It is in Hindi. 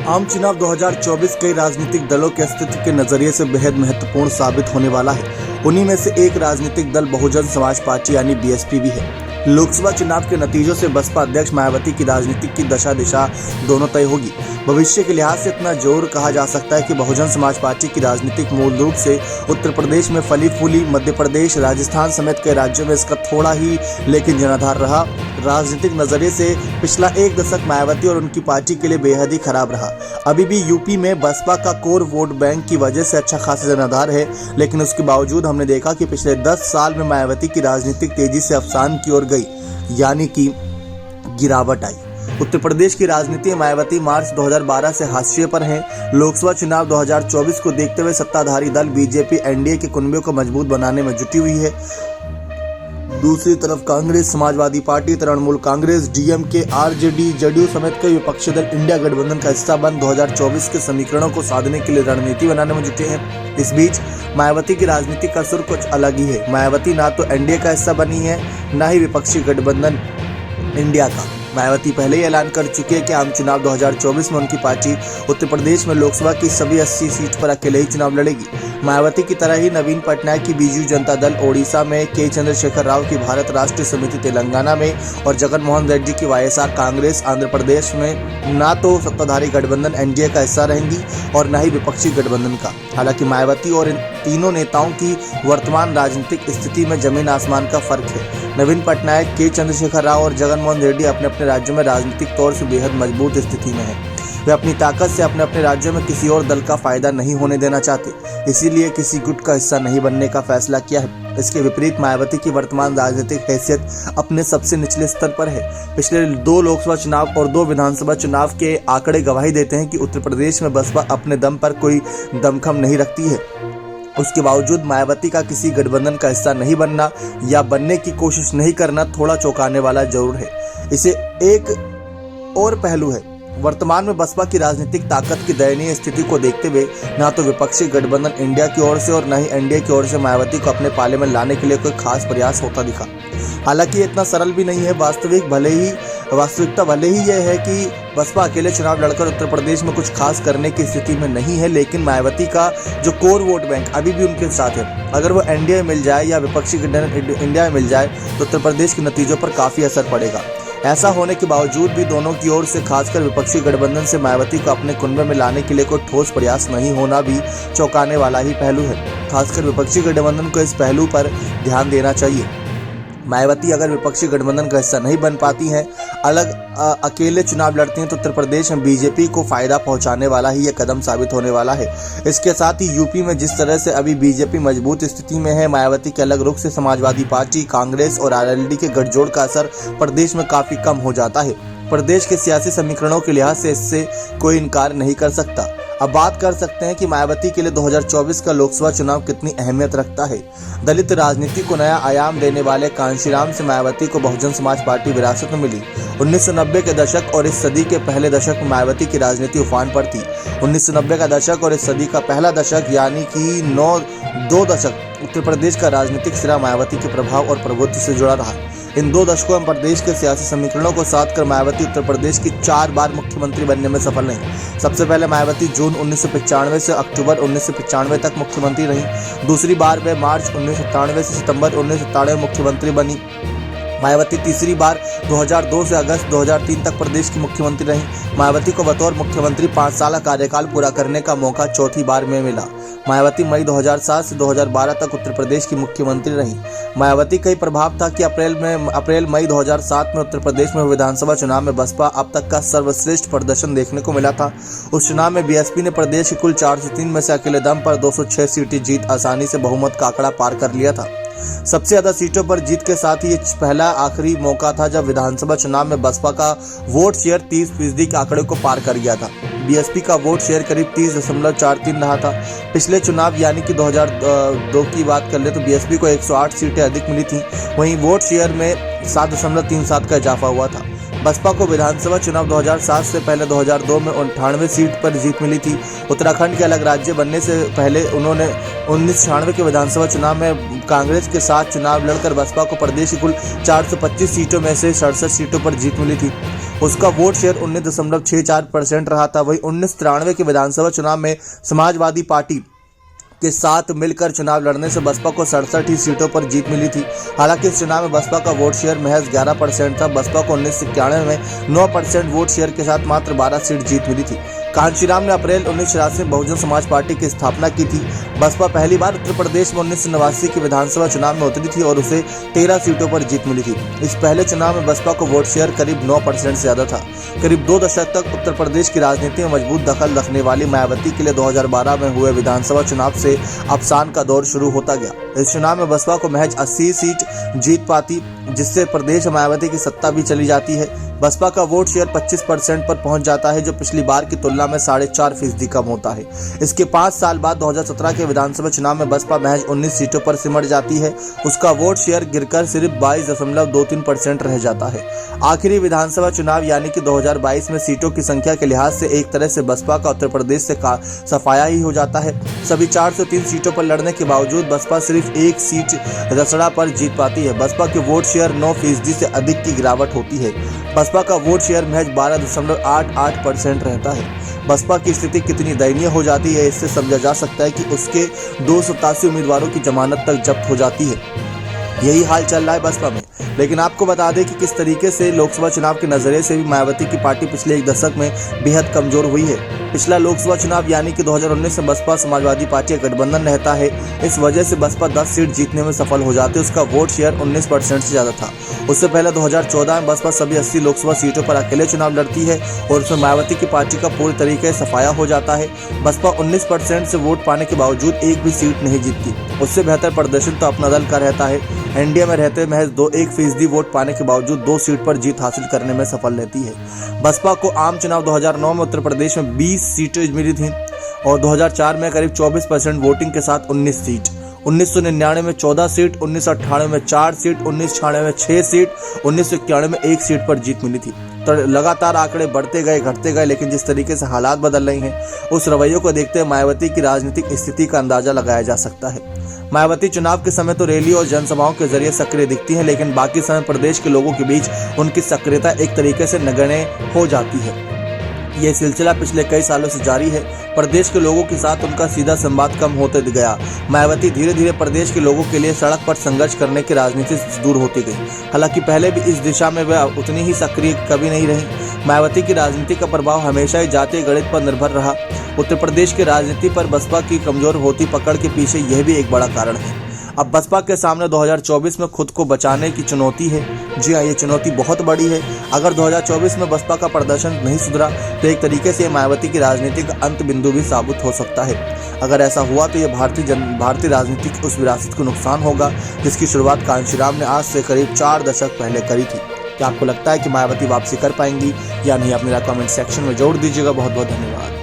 आम चुनाव 2024 कई राजनीतिक दलों के अस्तित्व के नजरिए से बेहद महत्वपूर्ण साबित होने वाला है। उन्हीं में से एक राजनीतिक दल बहुजन समाज पार्टी यानी बीएसपी भी है। लोकसभा चुनाव के नतीजों से बसपा अध्यक्ष मायावती की राजनीतिक की दशा दिशा दोनों तय होगी। भविष्य के लिहाज से इतना जोर कहा जा सकता है कि बहुजन समाज पार्टी की राजनीतिक मूल रूप से उत्तर प्रदेश में फली फूली, मध्य प्रदेश, राजस्थान समेत कई राज्यों में इसका थोड़ा ही लेकिन जनाधार रहा। राजनीतिक नजरिए से पिछला एक दशक मायावती और उनकी पार्टी के लिए बेहद ही खराब रहा। अभी भी यूपी में बसपा का कोर वोट बैंक की वजह से अच्छा खासा जनाधार है, लेकिन उसके बावजूद हमने देखा कि पिछले 10 साल में मायावती की राजनीतिक तेजी से अवसान की ओर गई, यानी कि गिरावट आई। उत्तर प्रदेश की राजनीति में मायावती मार्च 2012 से हाशिए पर हैं। लोकसभा चुनाव 2024 को देखते हुए सत्ताधारी दल बीजेपी एनडीए के कुनबे को मजबूत बनाने में जुटी हुई है। दूसरी तरफ Congress, Samajwadi party, Trinamool Congress, DMK, RJD, JDU समेत कई विपक्षी दल इंडिया गठबंधन का हिस्सा बन 2024 के समीकरणों को साधने के लिए रणनीति बनाने में जुटे हैं। इस बीच मायावती की राजनीति का सुर कुछ अलग ही है। मायावती ना तो एनडीए का हिस्सा बनी है, न ही विपक्षी गठबंधन इंडिया का। मायावती पहले ही ऐलान कर चुके हैं कि आम चुनाव 2024 में उनकी पार्टी उत्तर प्रदेश में लोकसभा की सभी 80 सीट पर अकेले ही चुनाव लड़ेगी। मायावती की तरह ही नवीन पटनायक की बीजू जनता दल ओडिशा में, के चंद्रशेखर राव की भारत राष्ट्रीय समिति तेलंगाना में और जगन मोहन रेड्डी की वाईएसआर कांग्रेस आंध्र प्रदेश में ना तो सत्ताधारी गठबंधन एनडीए का हिस्सा रहेंगी और न ही विपक्षी गठबंधन का। हालांकि मायावती और इन तीनों नेताओं की वर्तमान राजनीतिक स्थिति में जमीन आसमान का फर्क है। नवीन पटनायक, के चंद्रशेखर राव और जगन मोहन रेड्डी अपने अपने राज्यों में राजनीतिक तौर से बेहद मजबूत स्थिति में हैं। वे अपनी ताकत से अपने अपने राज्यों में किसी और दल का फायदा नहीं होने देना चाहते, इसीलिए किसी गुट का हिस्सा नहीं बनने का फैसला किया है। इसके विपरीत मायावती की वर्तमान राजनीतिक हैसियत अपने सबसे निचले स्तर पर है। पिछले 2 लोकसभा चुनाव और 2 विधानसभा चुनाव के आंकड़े गवाही देते हैं कि उत्तर प्रदेश में बसपा अपने दम पर कोई दमखम नहीं रखती है। उसके बावजूद मायावती का किसी गठबंधन का हिस्सा नहीं बनना या बनने की कोशिश नहीं करना थोड़ा चौंकाने वाला जरूर है। इसे एक और पहलू है। वर्तमान में बसपा की राजनीतिक ताकत की दयनीय स्थिति को देखते हुए ना तो विपक्षी गठबंधन इंडिया की ओर से और न ही एनडीए की ओर से मायावती को अपने पाले में लाने के लिए कोई खास प्रयास होता दिखा। हालांकि इतना सरल भी नहीं है। वास्तविकता भले ही यह है कि बसपा अकेले चुनाव लड़कर उत्तर प्रदेश में कुछ खास करने की स्थिति में नहीं है, लेकिन मायावती का जो कोर वोट बैंक अभी भी उनके साथ है। अगर वो एनडीए में मिल जाए या विपक्षी गठबंधन इंडिया में मिल जाए तो उत्तर प्रदेश के नतीजों पर काफी असर पड़ेगा। ऐसा होने के बावजूद भी दोनों की ओर से, खासकर विपक्षी गठबंधन से मायावती को अपने कुनबे में लाने के लिए कोई ठोस प्रयास नहीं होना भी चौंकाने वाला ही पहलू है। खासकर विपक्षी गठबंधन को इस पहलू पर ध्यान देना चाहिए। मायावती अगर विपक्षी गठबंधन का हिस्सा नहीं बन पाती हैं, अकेले चुनाव लड़ती हैं, तो उत्तर प्रदेश में बीजेपी को फायदा पहुंचाने वाला ही यह कदम साबित होने वाला है। इसके साथ ही यूपी में जिस तरह से अभी बीजेपी मजबूत स्थिति में है, मायावती के अलग रुख से समाजवादी पार्टी, कांग्रेस और आरएलडी के गठजोड़ का असर प्रदेश में काफी कम हो जाता है। प्रदेश के सियासी समीकरणों के लिहाज से इससे कोई इनकार नहीं कर सकता। अब बात कर सकते हैं कि मायावती के लिए 2024 का लोकसभा चुनाव कितनी अहमियत रखता है। दलित राजनीति को नया आयाम देने वाले कांशीराम से मायावती को बहुजन समाज पार्टी विरासत में मिली। 1990 के दशक और इस सदी के पहले दशक में मायावती की राजनीति उफान पर थी। 1990 का दशक और इस सदी का पहला दशक यानी कि 2 दशक उत्तर प्रदेश का राजनीतिक सिरा मायावती के प्रभाव और प्रभुत्व से जुड़ा रहा। इन 2 दशकों में प्रदेश के सियासी समीकरणों को साथ कर मायावती उत्तर प्रदेश की 4 बार मुख्यमंत्री बनने में सफल रही। सबसे पहले मायावती जून 1995 से अक्टूबर 1995 तक मुख्यमंत्री रही। दूसरी बार वे मार्च 1997 से सितंबर 1997 मुख्यमंत्री बनी। मायावती तीसरी बार 2002 से अगस्त 2003 तक प्रदेश की मुख्यमंत्री रही। मायावती को बतौर मुख्यमंत्री 5 साल कार्यकाल पूरा करने का मौका चौथी बार में मिला। मायावती मई 2007 से 2012 तक उत्तर प्रदेश की मुख्यमंत्री रही। मायावती का ही प्रभाव था कि अप्रैल-मई 2007 में उत्तर प्रदेश में विधानसभा चुनाव में बसपा अब तक का सर्वश्रेष्ठ प्रदर्शन देखने को मिला था। उस चुनाव में बीएसपी ने प्रदेश की कुल 403 में से अकेले दम पर 206 सीटें जीत आसानी से बहुमत का आंकड़ा पार कर लिया था। सबसे ज्यादा सीटों पर जीत के साथ ही ये पहला आखिरी मौका था जब विधानसभा चुनाव में बसपा का वोट शेयर 30% के आंकड़े को पार कर गया था। बीएसपी का वोट शेयर करीब 30.43 रहा था। पिछले चुनाव यानी कि 2002 की बात कर ले तो बीएसपी को 108 सीटें अधिक मिली थी, वहीं वोट शेयर में 7.37 का इजाफा हुआ था। बसपा को विधानसभा चुनाव 2007 से पहले 2002 में 98 सीट पर जीत मिली थी। उत्तराखंड के अलग राज्य बनने से पहले उन्होंने 1996 के विधानसभा चुनाव में कांग्रेस के साथ चुनाव लड़कर बसपा को प्रदेश की कुल 425 सीटों में से 67 सीटों पर जीत मिली थी। उसका वोट शेयर 19.64% रहा था। वहीं 1993 के विधानसभा चुनाव में समाजवादी पार्टी के साथ मिलकर चुनाव लड़ने से बसपा को 67 ही सीटों पर जीत मिली थी। हालांकि इस चुनाव में बसपा का वोट शेयर महज 11% था। बसपा को 1991 में 9% वोट शेयर के साथ मात्र 12 सीट जीत मिली थी। कांशीराम ने अप्रैल 1986 में बहुजन समाज पार्टी की स्थापना की थी। बसपा पहली बार उत्तर प्रदेश में 1989 के विधानसभा चुनाव में उतरी थी और उसे 13 सीटों पर जीत मिली थी। इस पहले चुनाव में बसपा को वोट शेयर करीब 9% से ज्यादा था। करीब 2 दशक तक उत्तर प्रदेश की राजनीति में मजबूत दखल रखने वाली मायावती के लिए 2012 में हुए विधानसभा चुनाव से अवसान का दौर शुरू होता गया। इस चुनाव में बसपा को महज 80 सीट जीत पाती, जिससे प्रदेश मायावती की सत्ता भी चली जाती है। बसपा का वोट शेयर 25% पर पहुंच जाता है, जो पिछली बार की तुलना में 4.5% कम होता है। इसके 5 साल बाद 2017 के विधानसभा चुनाव में बसपा महज 19 सीटों पर सिमट जाती है। उसका वोट शेयर गिरकर सिर्फ 22.23% रह जाता है। आखिरी विधानसभा चुनाव यानी कि 2022 में सीटों की संख्या के लिहाज से एक तरह से बसपा का उत्तर प्रदेश से सफाया ही हो जाता है। सभी 403 सीटों पर लड़ने के बावजूद बसपा सिर्फ एक सीट रसड़ा पर जीत पाती है। बसपा के वोट शेयर 9% से अधिक की गिरावट होती है। बसपा का वोट शेयर महज 12.88% रहता है। बसपा की स्थिति कितनी दयनीय हो जाती है, इससे समझा जा सकता है कि उसके 287 उम्मीदवारों की जमानत तक जब्त हो जाती है। यही हाल चल रहा है बसपा में। लेकिन आपको बता दें कि किस तरीके से लोकसभा चुनाव के नजरिए से भी मायावती की पार्टी पिछले 1 दशक में बेहद कमजोर हुई है। पिछला लोकसभा चुनाव यानी कि 2019 में बसपा समाजवादी पार्टी का गठबंधन रहता है। इस वजह से बसपा 10 सीट जीतने में सफल हो जाती है। उसका वोट शेयर 19% से ज्यादा था। उससे पहले 2014 में बसपा सभी 80 लोकसभा सीटों पर अकेले चुनाव लड़ती है और उसमें मायावती की पार्टी का पूरी तरीके से सफाया हो जाता है। बसपा 19% से वोट पाने के बावजूद एक भी सीट नहीं जीतती। उससे बेहतर प्रदर्शन तो अपना दल का रहता है। एनडीए में रहते महज 1% वोट पाने के बावजूद 2 सीट पर जीत हासिल करने में सफल रहती है। बसपा को आम चुनाव 2009 में उत्तर प्रदेश में 20 सीटें मिली थी और 2004 में करीब 24% वोटिंग के साथ 19 सीट, 1999 में 14 सीट, 1998 में 4 सीट, 1996 में 6 सीट, 1991 में 1 सीट पर जीत मिली थी। तो लगातार आंकड़े बढ़ते गए, घटते गए, लेकिन जिस तरीके से हालात बदल रहे हैं उस रवैये को देखते हुए मायावती की राजनीतिक स्थिति का अंदाजा लगाया जा सकता है। मायावती चुनाव के समय तो रैली और जनसभाओं के जरिए सक्रिय दिखती हैं, लेकिन बाकी समय प्रदेश के लोगों के बीच उनकी सक्रियता एक तरीके से नगण्य हो जाती है। यह सिलसिला पिछले कई सालों से जारी है। प्रदेश के लोगों के साथ उनका सीधा संवाद कम होते गया। मायावती धीरे धीरे प्रदेश के लोगों के लिए सड़क पर संघर्ष करने की राजनीति से दूर होती गई। हालांकि पहले भी इस दिशा में वह उतनी ही सक्रिय कभी नहीं रही। मायावती की राजनीति का प्रभाव हमेशा ही जातीय गणित पर निर्भर रहा। उत्तर प्रदेश की राजनीति पर बसपा की कमजोर होती पकड़ के पीछे यह भी एक बड़ा कारण है। अब बसपा के सामने 2024 में खुद को बचाने की चुनौती है। जी हाँ, ये चुनौती बहुत बड़ी है। अगर 2024 में बसपा का प्रदर्शन नहीं सुधरा तो एक तरीके से मायावती की राजनीति का अंत बिंदु भी साबित हो सकता है। अगर ऐसा हुआ तो ये भारतीय राजनीति की उस विरासत को नुकसान होगा जिसकी शुरुआत कांशीराम ने आज से करीब 4 दशक पहले करी थी। क्या आपको लगता है कि मायावती वापसी कर पाएंगी या नहीं? आप मेरा कमेंट सेक्शन में जोड़ दीजिएगा। बहुत बहुत धन्यवाद।